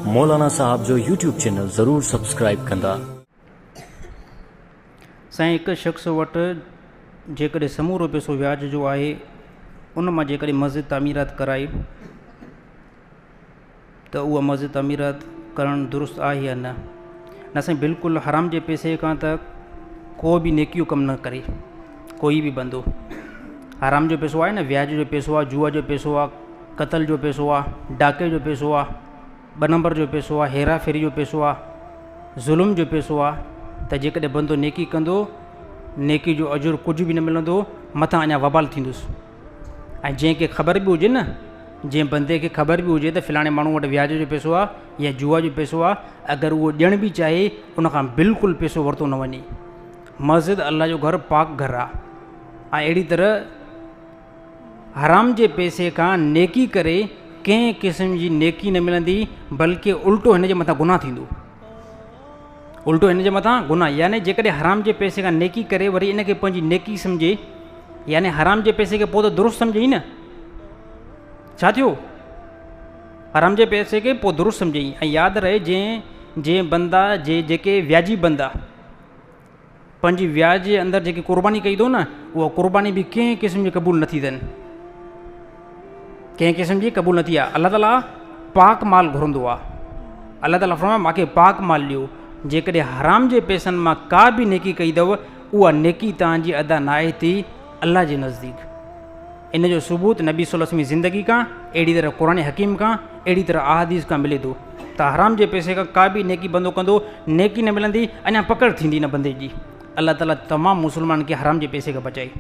मौलाना साहब जो YouTube channel ज़रूर subscribe कंदा। साईं हिकु शख़्स वटि जेकॾहिं समूरो पैसो व्याज जो आहे उन मां जेकॾहिं मस्जिद तामीरात कराई त उहा मस्जिद तामीरात करणु दुरुस्त आहे या न। न साईं, बिल्कुलु हराम जे पैसे खां त को बि नेकियो कमु न करे कोई बि बंदो। हराम जो पैसो आहे न, व्याज जो पैसो आहे, जुआ जो पैसो आहे, क़तल जो पैसो आहे, डाके जो पैसो आहे, 2 नंबर जो पैसो आहे, हेरा फेरी जो पैसो आहे, ज़ुल्म जो पैसो आहे, त जेकॾहिं बंदो नेकी कंदो नेकी जो अजुर कुझु बि न मिलंदो, मथां अञा वबाल थींदुसि। ऐं जंहिंखे ख़बर बि हुजे न, जंहिं बंदे खे ख़बर बि हुजे त फलाणे माण्हू वटि व्याज जो पैसो आहे या जुआ जो पैसो आहे, अगरि उहो ॾियण बि चाहे उनखां बिल्कुलु पैसो वरितो न वञे। मस्जिद अल्लाह जो घरु पाक घरु आहे। ऐं अहिड़ी तरह हराम जे पैसे खां नेकी करे कंहिं क़िस्म जी नेकी न मिलंदी, बल्कि उल्टो हिन जे मथां गुनाह थींदो। उल्टो हिन जे मथां गुनाह, यानी जेकॾहिं हराम जे पैसे खां नेकी करे वरी इनखे पंहिंजी नेकी सम्झे, यानी हराम जे पैसे खे पोइ त दुरुस्त सम्झई न। छा थियो? हराम जे पैसे खे पोइ दुरुस्त सम्झई। ऐं यादि रहे, जंहिं बंदा जेके व्याजी बंदा पंहिंजी व्याज जे अंदरि जेकी क़ुर्बानी कई अथऊं न, उहा क़ुर्बानी बि कंहिं क़िस्म जी क़बूल न थी अथनि, कंहिं क़िस्म जी क़बूल न थी आहे। अलाह ताला पाक माल घुरंदो आहे। अलाह ताला फरमाए मूंखे पाक माल ॾियो। जेकॾहिं हराम जे पैसनि मां का बि नेकी कई अथव, उहा नेकी तव्हांजी अदा न आहे थी अल्लाह जे नज़दीक। इन जो सबूत नबी सल्लल्लाहु अलैहि वसल्लम जी ज़िंदगी खां, अहिड़ी तरह क़ुरान हकीम खां, अहिड़ी तरह अहादीस खां मिले थो त हराम जे पैसे खां का बि नेकी बंदो कंदो, नेकी न मिलंदी, अञा पकड़ थींदी न बंदे जी। अल्लाह ताला तमामु मुस्लमान खे हराम जे पैसे खां बचाए।